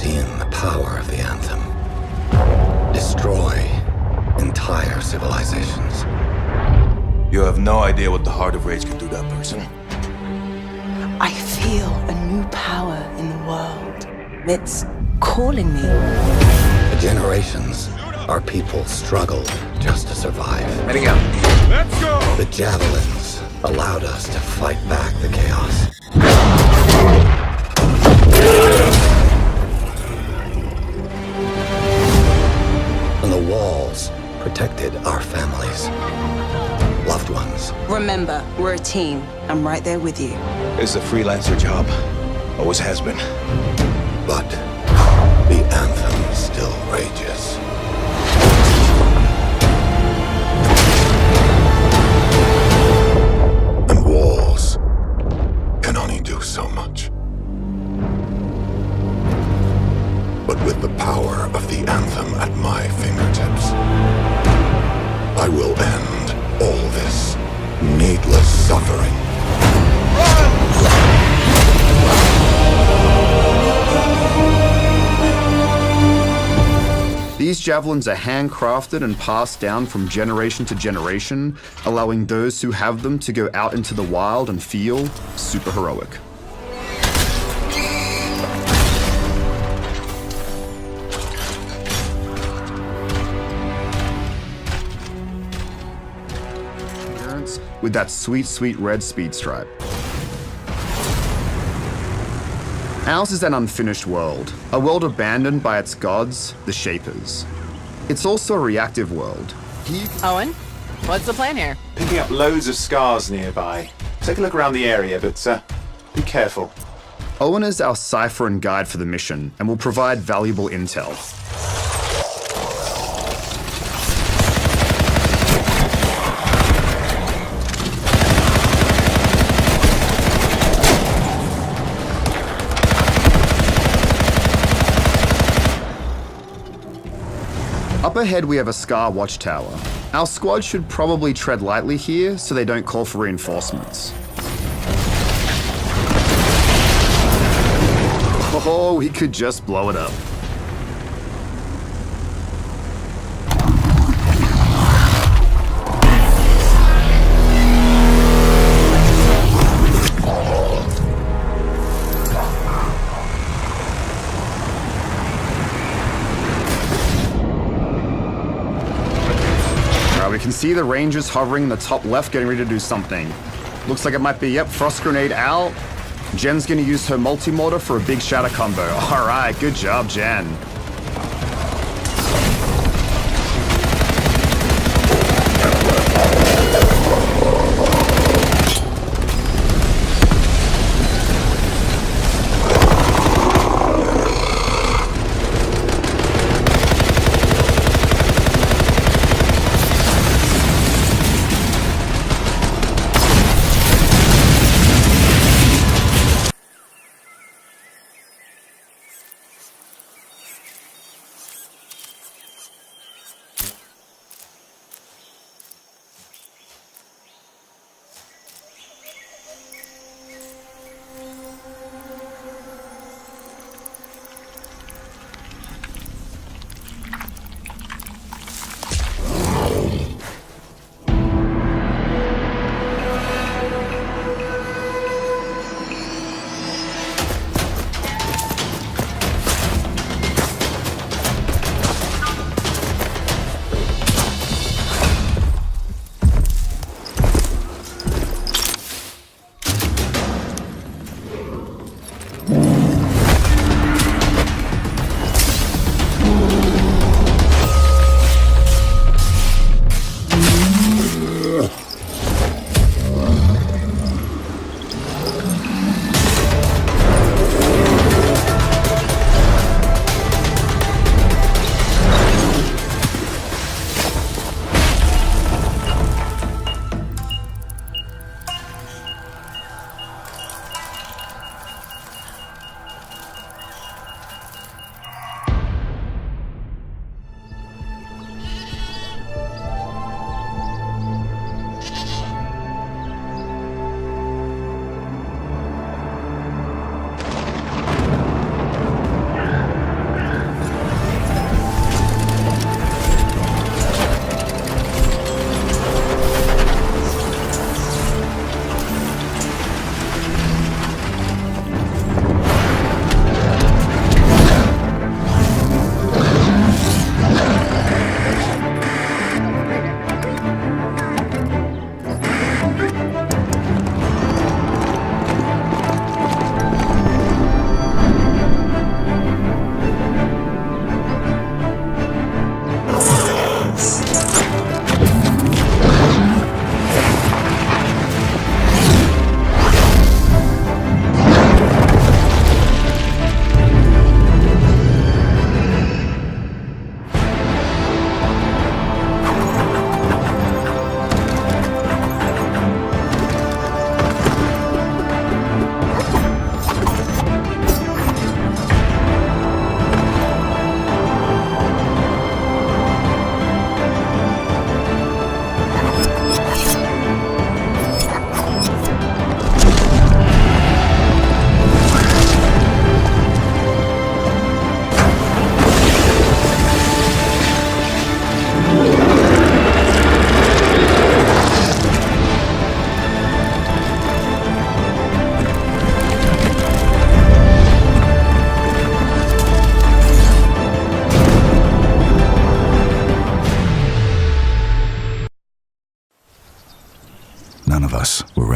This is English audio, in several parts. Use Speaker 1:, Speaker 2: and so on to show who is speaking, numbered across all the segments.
Speaker 1: seen the power of the Anthem destroy entire civilizations.
Speaker 2: You have no idea what the Heart of Rage can do to a person.
Speaker 3: I feel a new power in the world. It's calling me.
Speaker 1: For generations, our people struggled just to survive.
Speaker 2: Heading out. Let's go!
Speaker 1: The javelins allowed us to fight back the chaos. And the walls protected our families, loved ones.
Speaker 3: Remember, we're a team. I'm right there with you.
Speaker 2: It's a freelancer job. Always has been.
Speaker 1: But the Anthem still rages. And walls can only do so much. But with the power of the Anthem at my fingertips, I will end all this needless suffering.
Speaker 4: These javelins are handcrafted and passed down from generation to generation, allowing those who have them to go out into the wild and feel super heroic. With that sweet, sweet red speed stripe. Ours is an unfinished world, a world abandoned by its gods, the Shapers. It's also a reactive world.
Speaker 5: Owen, what's the plan here?
Speaker 6: Picking up loads of scars nearby. Take a look around the area, but be careful.
Speaker 4: Owen is our cipher and guide for the mission, and will provide valuable intel. Up ahead we have a Scar watchtower. Our squad should probably tread lightly here so they don't call for reinforcements. Oh, we could just blow it up. We can see the Rangers hovering in the top left, getting ready to do something. Looks like it might be, Frost Grenade out. Jen's gonna use her multi-mortar for a big shatter combo. All right, good job, Jen.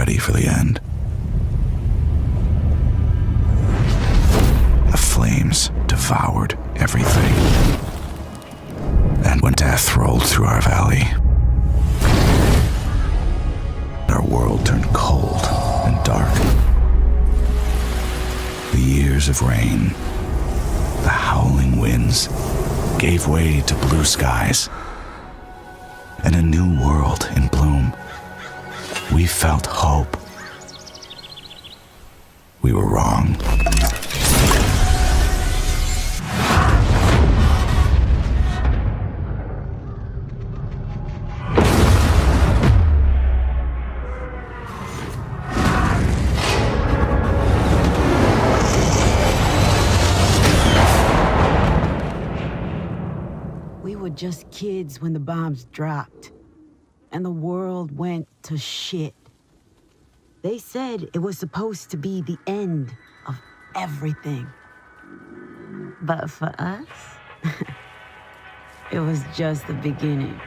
Speaker 2: ready for the end. The flames devoured everything. And when death rolled through our valley, our world turned cold and dark. The years of rain, the howling winds, gave way to blue skies and a new world in bloom. We felt hope. We were wrong.
Speaker 7: We were just kids when the bombs dropped, and the world went to shit. They said it was supposed to be the end of everything. But for us, it was just the beginning.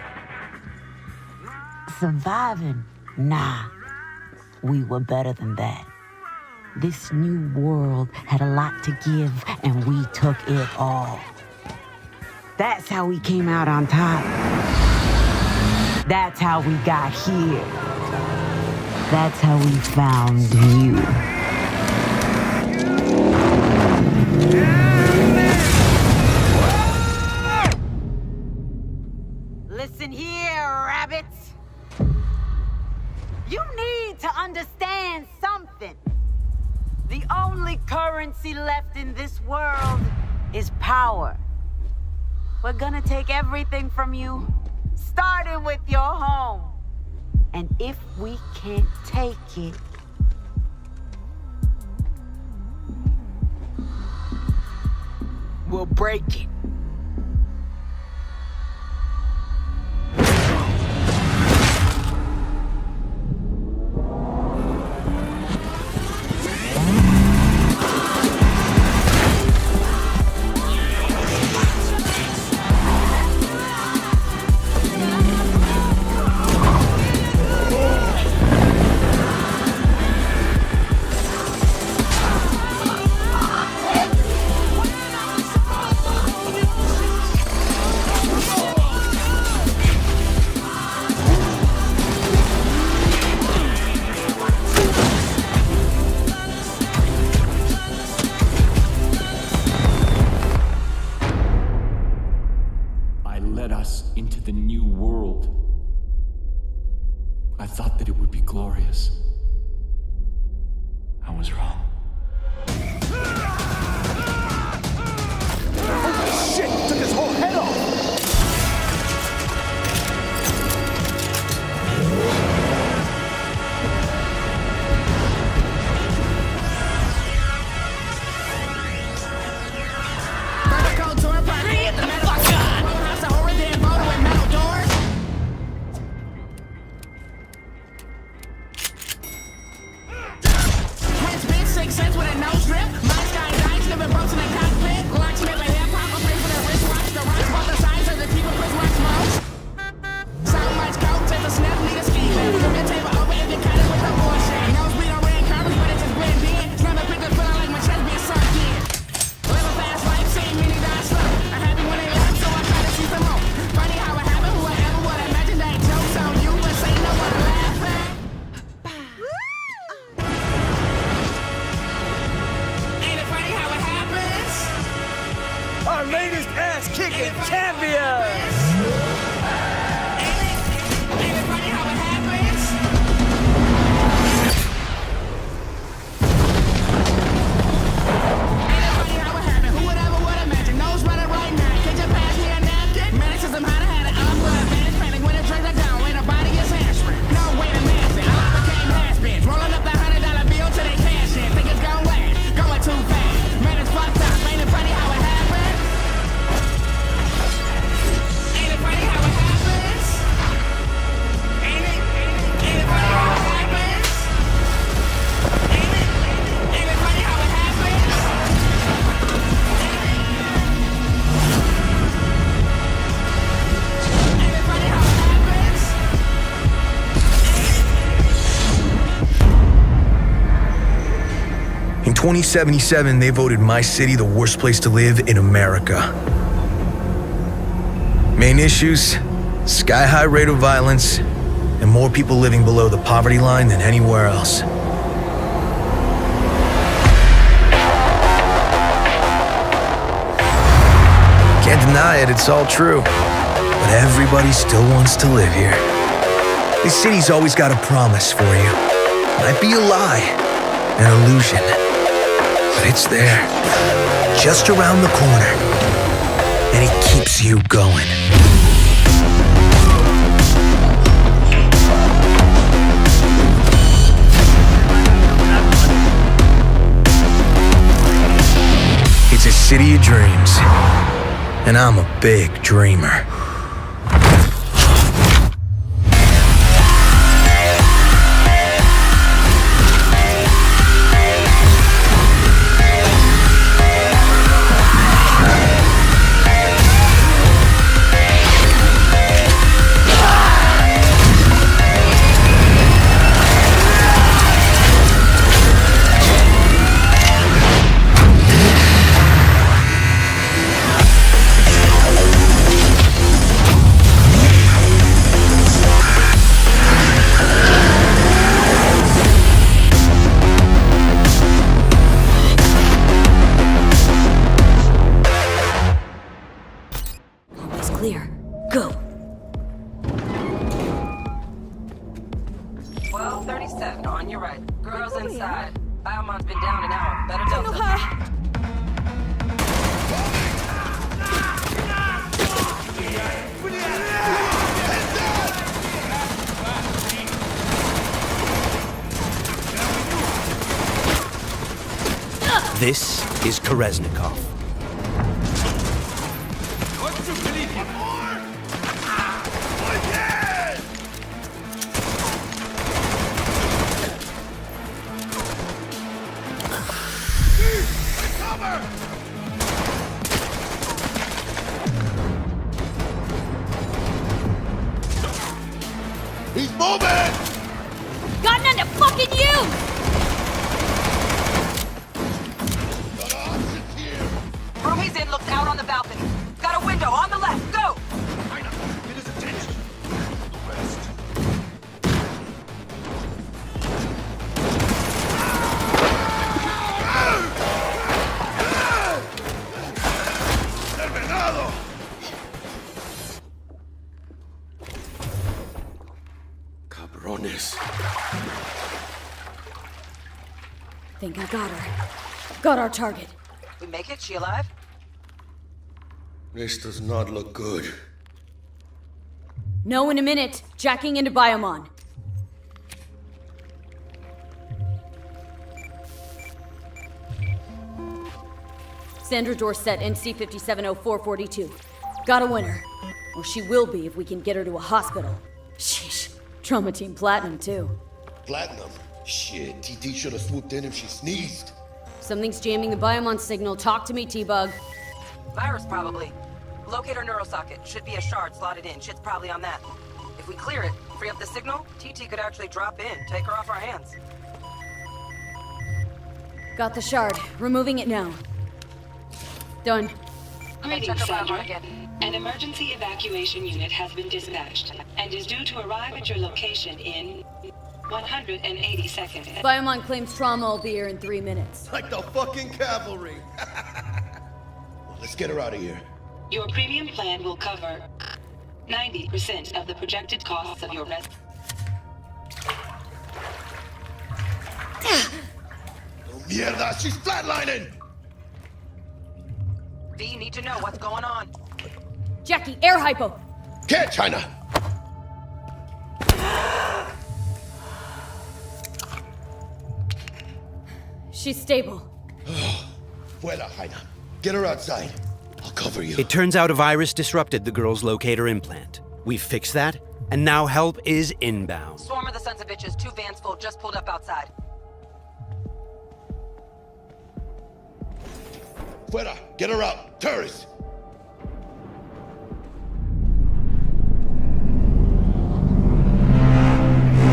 Speaker 7: Surviving? Nah, we were better than that. This new world had a lot to give, and we took it all. That's how we came out on top. That's how we got here. That's how we found you. Listen here, rabbits. You need to understand something. The only currency left in this world is power. We're gonna take everything from you, starting with your home. And if we can't take it, we'll break it.
Speaker 8: Into the new world. I thought that it would be glorious. I was wrong.
Speaker 9: Holy shit! He took his whole head off!
Speaker 10: In 2077, they voted my city the worst place to live in America. Main issues: sky-high rate of violence, and more people living below the poverty line than anywhere else. Can't deny it, it's all true. But everybody still wants to live here. This city's always got a promise for you. Might be a lie, an illusion. But it's there, just around the corner. And it keeps you going. It's a city of dreams. And I'm a big dreamer.
Speaker 11: Clear. Go.
Speaker 3: 12:37 on your right. Girls inside. Biomutant's been down an hour. Better tell them.
Speaker 9: This is Kereznikov.
Speaker 1: He's moving!
Speaker 11: Got none to fucking use!
Speaker 3: Room he's in looks out on the balcony. Got a window on the left. Go!
Speaker 1: Get his attention. The rest. ¡Terminado! Cabrones.
Speaker 11: Think I got her. Got our target.
Speaker 3: We make it? She alive?
Speaker 1: This does not look good.
Speaker 11: No, in a minute. Jacking into Biomon. Sandra Dorset, NC 570442. Got a winner. Or she will be if we can get her to a hospital. Sheesh. Trauma Team Platinum, too.
Speaker 1: Platinum? Shit, TT should have swooped in if she sneezed.
Speaker 11: Something's jamming the Biomon signal. Talk to me, T-Bug.
Speaker 3: Virus, probably. Locate her neurosocket. Should be a shard slotted in. Shit's probably on that. If we clear it, free up the signal, TT could actually drop in, take her off our hands.
Speaker 11: Got the shard. Removing it now. Done.
Speaker 12: Greetings, Sandra. An emergency evacuation unit has been dispatched and is due to arrive at your location in 180 seconds.
Speaker 11: Biomon claims trauma will be here in 3 minutes.
Speaker 1: Like the fucking cavalry. Well, let's get her out of here.
Speaker 12: Your premium plan will cover 90% of the projected costs of your
Speaker 1: Oh, mierda, she's flatlining!
Speaker 3: V, need to know what's going on.
Speaker 11: Jackie, air hypo!
Speaker 1: Get China!
Speaker 11: She's stable.
Speaker 1: Fuera, Jaina. Get her outside. I'll cover you.
Speaker 9: It turns out a virus disrupted the girl's locator implant. We've fixed that, and now help is inbound.
Speaker 3: Swarm of the sons of bitches, 2 vans full, just pulled up outside.
Speaker 1: Fuera, get her out. Terrorists!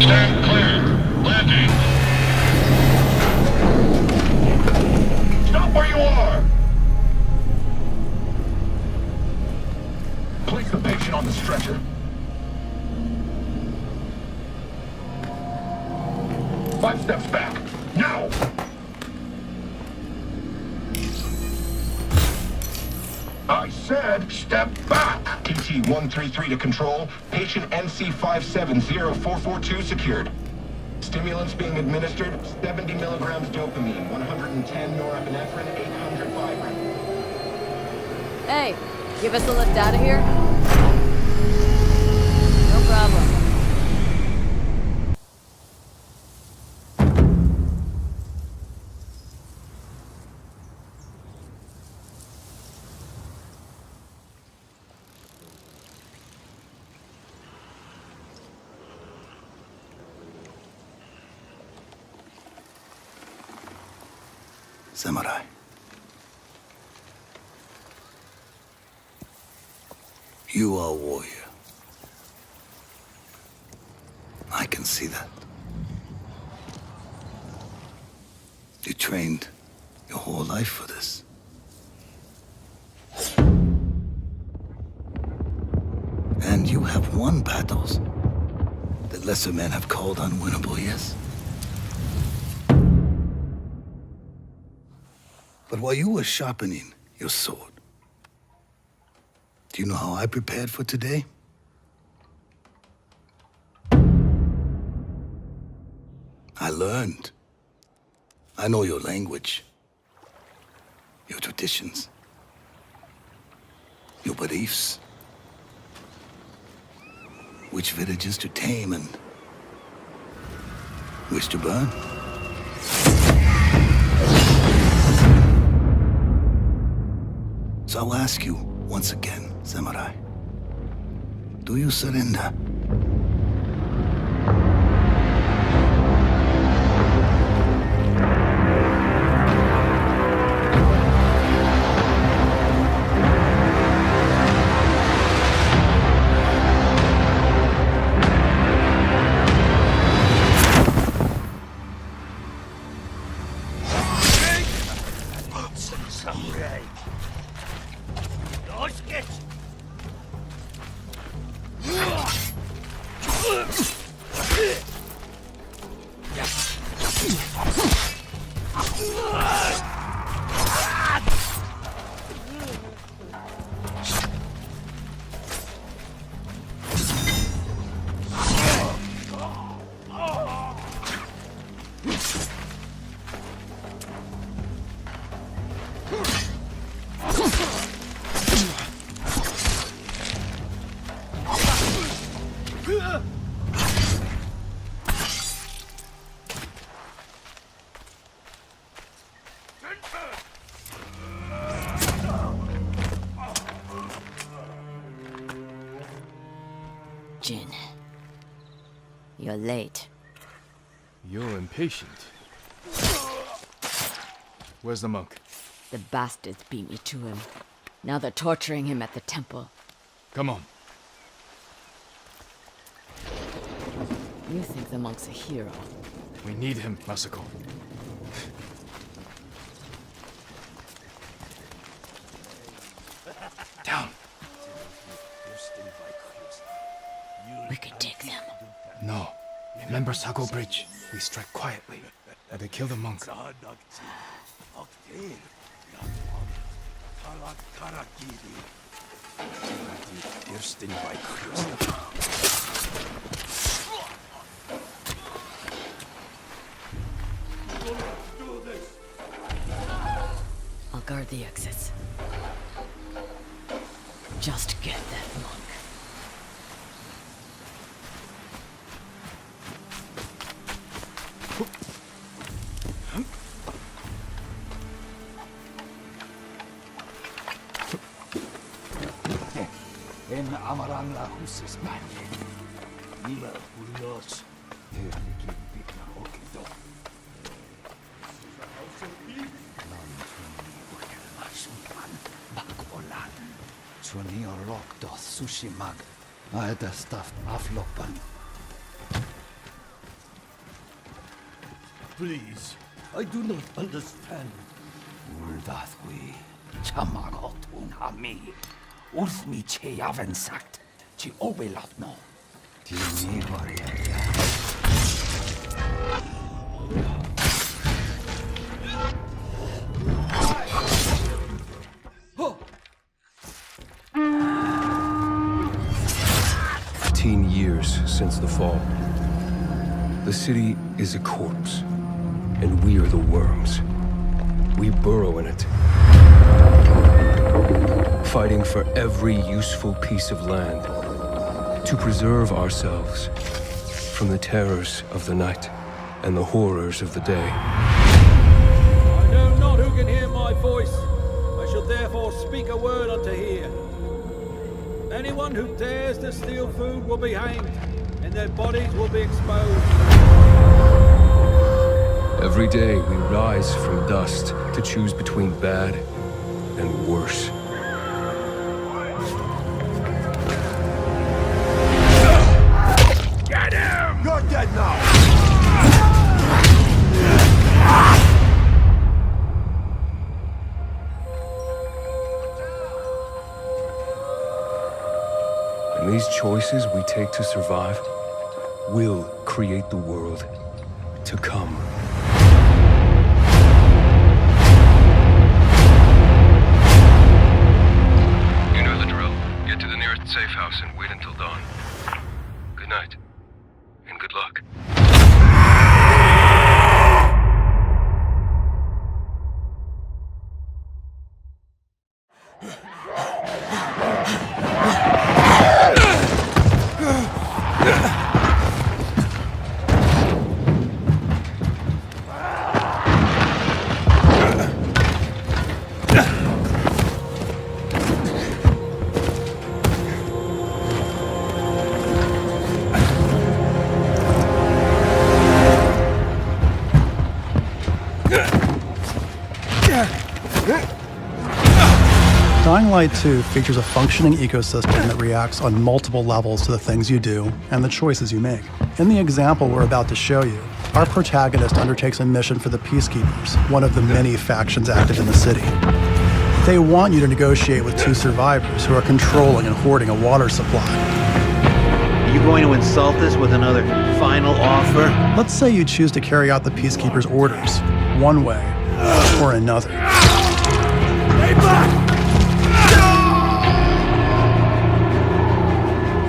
Speaker 1: Stand clear. Landing.
Speaker 13: said, step back. TT-133 to control. Patient NC570442 secured. Stimulants being administered, 70 milligrams dopamine, 110 norepinephrine, 800 Vibrant.
Speaker 11: Hey, give us a lift out of here? No problem.
Speaker 2: Samurai. You are a warrior. I can see that. You trained your whole life for this. And you have won battles that lesser men have called unwinnable, yes? But while you were sharpening your sword, do you know how I prepared for today? I learned. I know your language, your traditions, your beliefs, which villages to tame and which to burn. So I'll ask you once again, Samurai. Do you surrender?
Speaker 14: Jin, you're late.
Speaker 15: You're impatient. Where's the monk?
Speaker 14: The bastards beat me to him. Now they're torturing him at the temple.
Speaker 15: Come on.
Speaker 14: You think the monk's a hero?
Speaker 15: We need him, Masako. Down.
Speaker 14: We could take them.
Speaker 15: No. Remember Sago Bridge. We strike quietly. They kill the monk.
Speaker 14: I'll guard the exits. Just get that monk.
Speaker 16: En amaran la husis manye. Nila ulos. Yeriki bikna okido. Bakolan. Chuni orok do Tsushima. I the stuff aflopan. Please, I do not understand. Uldathwi. Chamagotun hami. Ulfmi che yaven sagt. Chi obelatno. Tini variaria.
Speaker 17: 14 years since the fall. The city is a corpse, and we are the worms. We burrow in it, fighting for every useful piece of land to preserve ourselves from the terrors of the night and the horrors of the day.
Speaker 18: I know not who can hear my voice. I shall therefore speak a word unto hear. Anyone who dares to steal food will be hanged, and their bodies will be exposed.
Speaker 17: Every day we rise from dust to choose between bad and worse.
Speaker 18: Get him!
Speaker 1: You're dead now!
Speaker 17: And these choices we take to survive will create the world to come. You know the drill. Get to the nearest safe house and wait until dawn. Good night, and good luck.
Speaker 19: Dying Light 2 features a functioning ecosystem that reacts on multiple levels to the things you do and the choices you make. In the example we're about to show you, our protagonist undertakes a mission for the Peacekeepers, one of the many factions active in the city. They want you to negotiate with two survivors who are controlling and hoarding a water supply.
Speaker 20: Are you going to insult us with another final offer?
Speaker 19: Let's say you choose to carry out the Peacekeepers' orders, one way or another.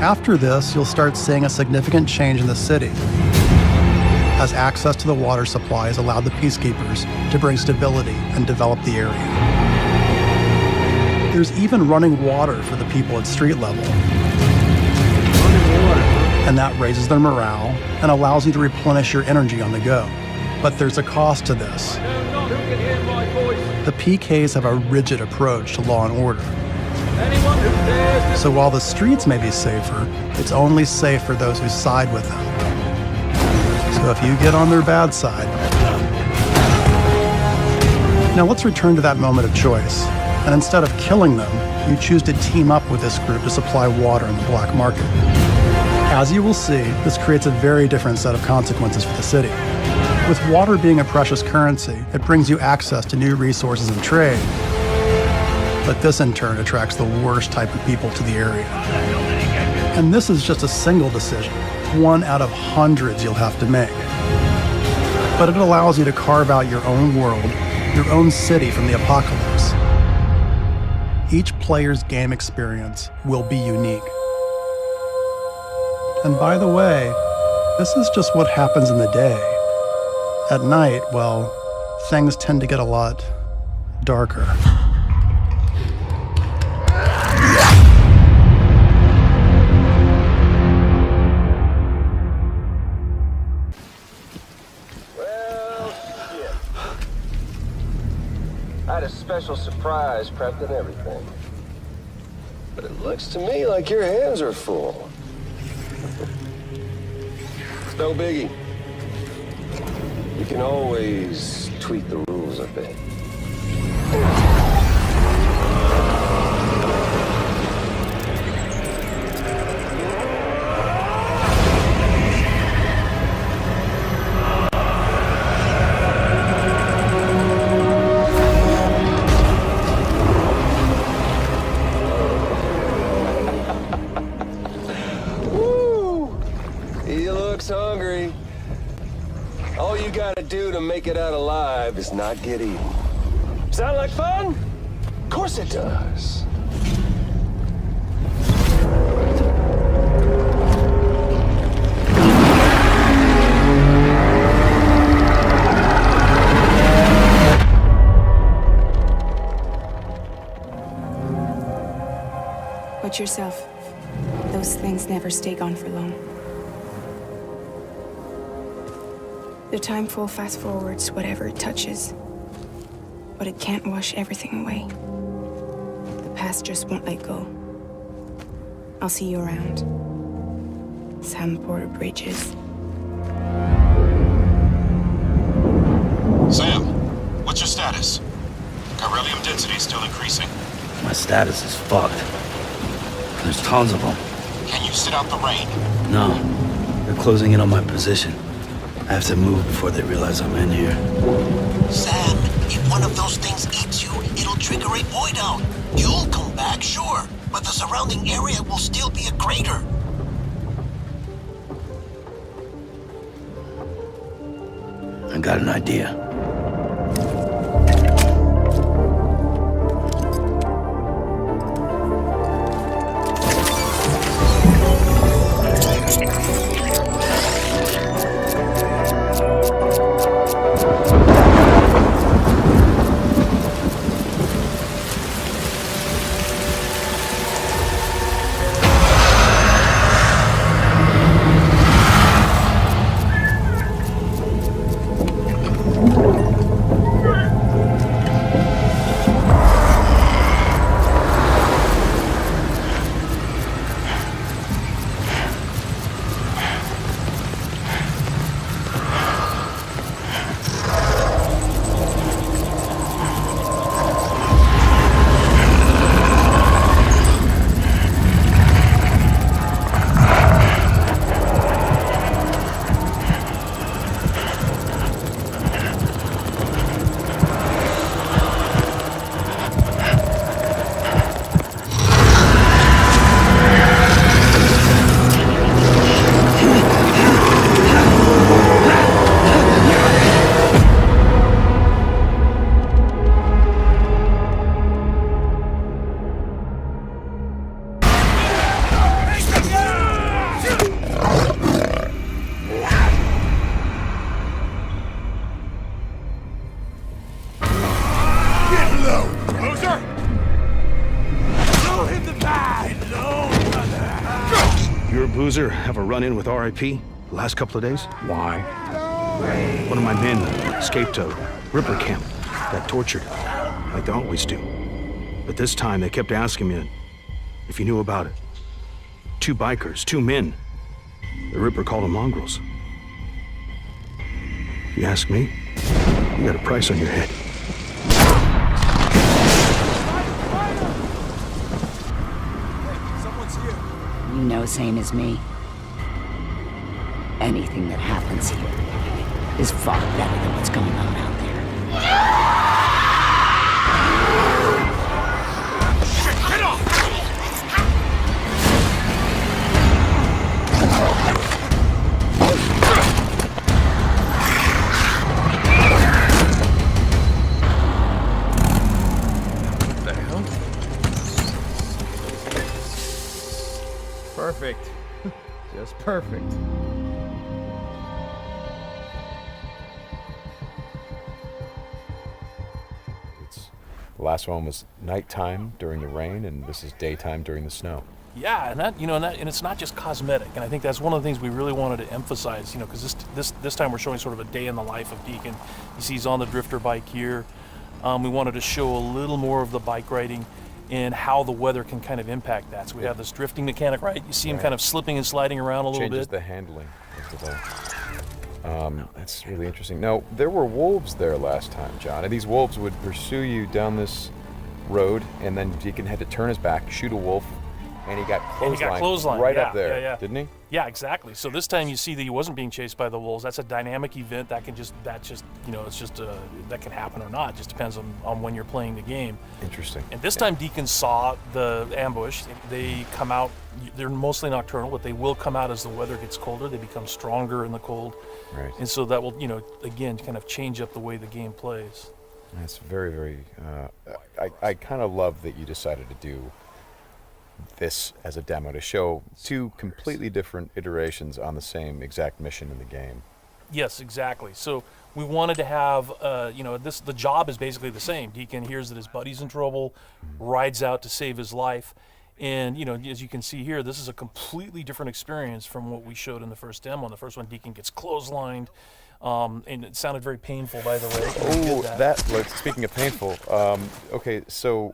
Speaker 19: After this, you'll start seeing a significant change in the city, as access to the water supply has allowed the Peacekeepers to bring stability and develop the area. There's even running water for the people at street level. And that raises their morale and allows you to replenish your energy on the go. But there's a cost to this. The PKs have a rigid approach to law and order. So while the streets may be safer, it's only safe for those who side with them. So if you get on their bad side... Now let's return to that moment of choice. And instead of killing them, you choose to team up with this group to supply water in the black market. As you will see, this creates a very different set of consequences for the city. With water being a precious currency, it brings you access to new resources and trade. But this in turn attracts the worst type of people to the area. And this is just a single decision, one out of hundreds you'll have to make. But it allows you to carve out your own world, your own city from the apocalypse. Each player's game experience will be unique. And by the way, this is just what happens in the day. At night, well, things tend to get a lot darker.
Speaker 21: I had a special surprise prepped and everything. But it looks to me like your hands are full. It's no biggie. You can always tweak the rules a bit. Hungry. All you gotta do to make it out alive is not get eaten. Sound like fun? Of course it does.
Speaker 5: Watch yourself. Those things never stay gone for long. The timefall fast forwards whatever it touches, but it can't wash everything away. The past just won't let go. I'll see you around. Sam Porter Bridges.
Speaker 22: Sam, what's your status? Chiralium density is still increasing.
Speaker 23: My status is fucked. There's tons of them.
Speaker 22: Can you sit out the rain?
Speaker 23: No, they're closing in on my position. I have to move before they realize I'm in here.
Speaker 22: Sam, if one of those things eats you, it'll trigger a void out. You'll come back, sure, but the surrounding area will still be a crater.
Speaker 23: I got an idea.
Speaker 24: Boozer have a run-in with RIP the last couple of days? Why? One of my men, scapegoat, Ripper Camp, got tortured, like they always do. But this time they kept asking me if you knew about it. 2 bikers, 2 men. The Ripper called them mongrels. If you ask me, you got a price on your head.
Speaker 14: You know same as me. Anything that happens here is far better than what's going on out there.
Speaker 22: Get off!
Speaker 25: What the hell? Perfect. Just perfect.
Speaker 26: The last one was nighttime during the rain, and this is daytime during the snow.
Speaker 27: Yeah, and that and it's not just cosmetic, and I think that's one of the things we really wanted to emphasize. Because this time we're showing sort of a day in the life of Deacon. You see, he's on the drifter bike here. We wanted to show a little more of the bike riding and how the weather can kind of impact that. So we have this drifting mechanic, right? You see him kind of slipping and sliding around a little bit.
Speaker 26: Changes the handling of the bike. That's really interesting. Now, there were wolves there last time, John, and these wolves would pursue you down this road, and then Deacon had to turn his back, shoot a wolf, and he got clotheslined right up there, didn't he?
Speaker 27: Yeah, exactly. So this time you see that he wasn't being chased by the wolves. That's a dynamic event that can that can happen or not. It just depends on when you're playing the game.
Speaker 26: Interesting.
Speaker 27: And this time Deacon saw the ambush. They come out, they're mostly nocturnal, but they will come out as the weather gets colder. They become stronger in the cold.
Speaker 26: Right.
Speaker 27: And so that will, again, kind of change up the way the game plays.
Speaker 26: That's very, very, I kind of love that you decided to do this as a demo to show 2 completely different iterations on the same exact mission in the game.
Speaker 27: Yes, exactly. So we wanted to have, the job is basically the same. Deacon hears that his buddy's in trouble, rides out to save his life, And, as you can see here, this is a completely different experience from what we showed in the first demo. In the first one, Deacon gets clotheslined, and it sounded very painful, by the way.
Speaker 26: Oh, speaking of painful, okay, so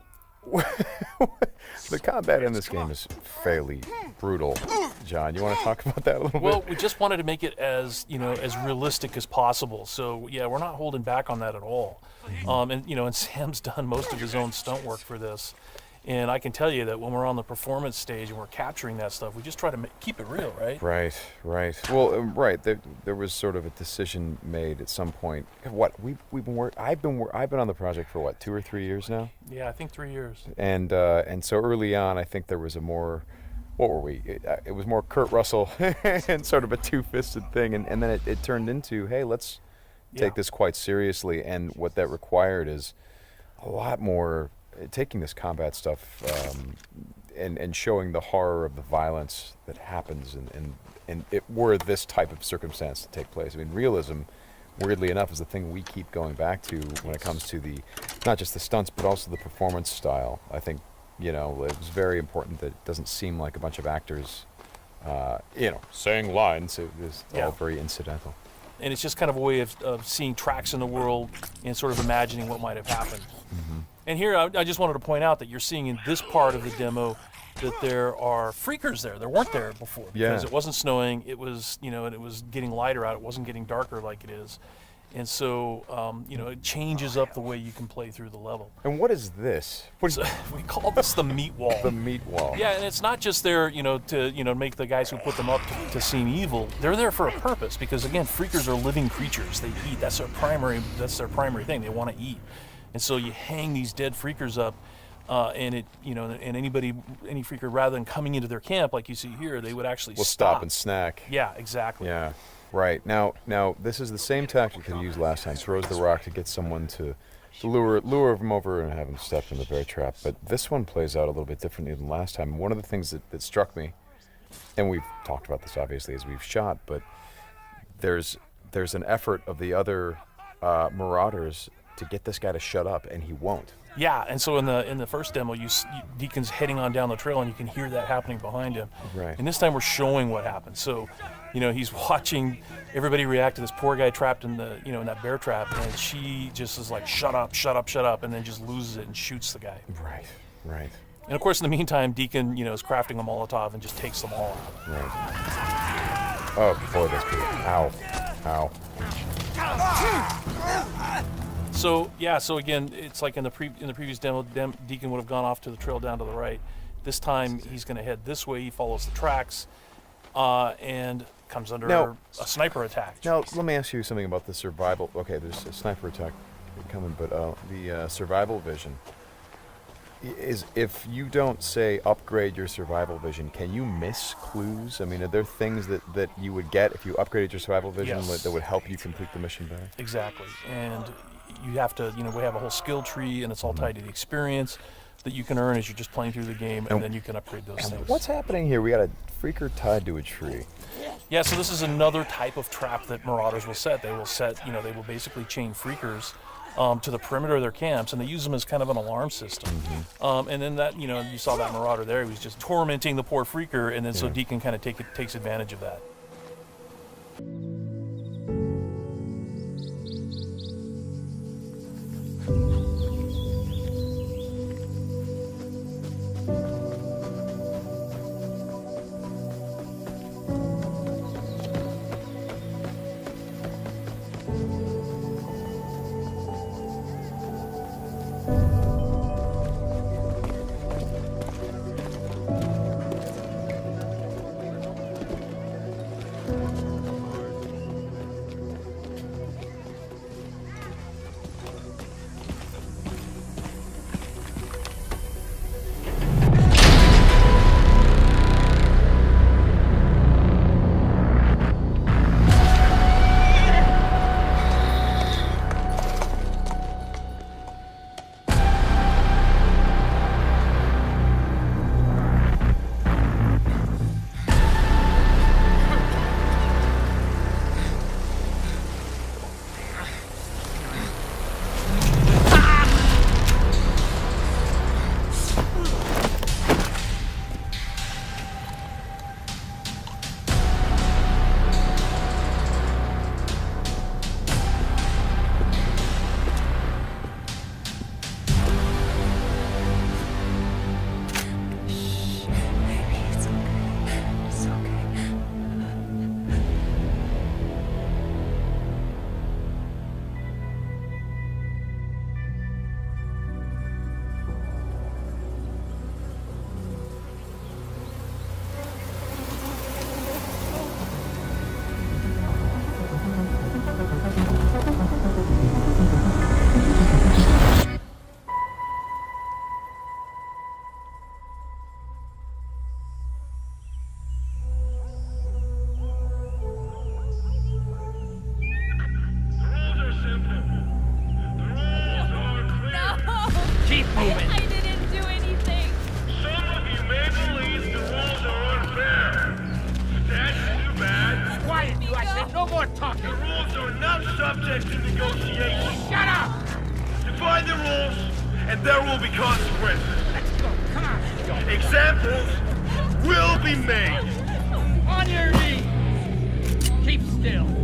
Speaker 26: the combat in this game is fairly brutal. John, you want to talk about that a little bit?
Speaker 27: Well, we just wanted to make it as, as realistic as possible. So, yeah, we're not holding back on that at all. And Sam's done most of his own stunt work for this. And I can tell you that when we're on the performance stage and we're capturing that stuff, we just try to keep it real, right?
Speaker 26: Right. Well, right. There was sort of a decision made at some point. What I've been on the project for what, 2 or 3 years now?
Speaker 27: Yeah, I think 3 years.
Speaker 26: And so early on, I think there was a more, what were we? It was more Kurt Russell and sort of a two-fisted thing, and then it turned into, hey, let's take this quite seriously. And what that required is a lot more. Taking this combat stuff and showing the horror of the violence that happens and it were this type of circumstance to take place. I mean, realism, weirdly enough, is the thing we keep going back to when it comes to not just the stunts, but also the performance style. I think, it was very important that it doesn't seem like a bunch of actors, saying lines. It was all very incidental.
Speaker 27: And it's just kind of a way of seeing tracks in the world and sort of imagining what might have happened.
Speaker 26: Mm-hmm.
Speaker 27: And here, I just wanted to point out that you're seeing in this part of the demo that there are freakers there. There weren't there before because it wasn't snowing. It was, and it was getting lighter out. It wasn't getting darker like it is. And so, it changes up the way you can play through the level.
Speaker 26: And what is this?
Speaker 27: We call this the meat wall.
Speaker 26: The meat wall.
Speaker 27: Yeah, and it's not just there, to make the guys who put them up to seem evil. They're there for a purpose because, again, freakers are living creatures. They eat. That's their primary thing. They want to eat. And so you hang these dead freakers up, and any freaker, rather than coming into their camp like you see here, they would actually
Speaker 26: stop and snack.
Speaker 27: Yeah, exactly.
Speaker 26: Yeah, right. Now this is the same tactic that he used last time. Throws the rock to get someone to lure them over and have them step in the bear trap. But this one plays out a little bit differently than last time. One of the things that struck me, and we've talked about this obviously as we've shot, but there's an effort of the other Marauders to get this guy to shut up, and he won't.
Speaker 27: Yeah, and so in the first demo, Deacon's heading on down the trail, and you can hear that happening behind him.
Speaker 26: Right.
Speaker 27: And this time we're showing what happened. So, he's watching everybody react to this poor guy trapped in in that bear trap, and she just is like, shut up, shut up, shut up, and then just loses it and shoots the guy.
Speaker 26: Right.
Speaker 27: And of course, in the meantime, Deacon, is crafting a Molotov and just takes them all out.
Speaker 26: Right. Oh boy, that's good. Ow.
Speaker 27: So again, it's like in the previous demo, Deacon would have gone off to the trail down to the right. This time he's going to head this way. He follows the tracks, and comes under a sniper attack.
Speaker 26: Now let me ask you something about the survival. Okay, there's a sniper attack coming, but the survival vision is, if you don't say upgrade your survival vision, can you miss clues? I mean, are there things that you would get if you upgraded your survival vision that would help you complete the mission better?
Speaker 27: Exactly, and you have to, we have a whole skill tree, and it's all tied to the experience that you can earn as you're just playing through the game, and then you can upgrade those things.
Speaker 26: What's happening here? We got a freaker tied to a tree.
Speaker 27: Yeah, so this is another type of trap that Marauders will set. They will basically chain freakers to the perimeter of their camps, and they use them as kind of an alarm system.
Speaker 26: Mm-hmm.
Speaker 27: And then that, you saw that Marauder there. He was just tormenting the poor freaker, and then so Deacon kind of takes advantage of that.
Speaker 18: Keep moving.
Speaker 4: I didn't do anything.
Speaker 18: Some of you may believe the rules are unfair. That's too bad. Quiet, you! I said no more talking. The rules are not subject to negotiation. Shut up! Define the rules, and there will be consequences. Let's go. Come on. Examples will be made. On your knees. Keep still.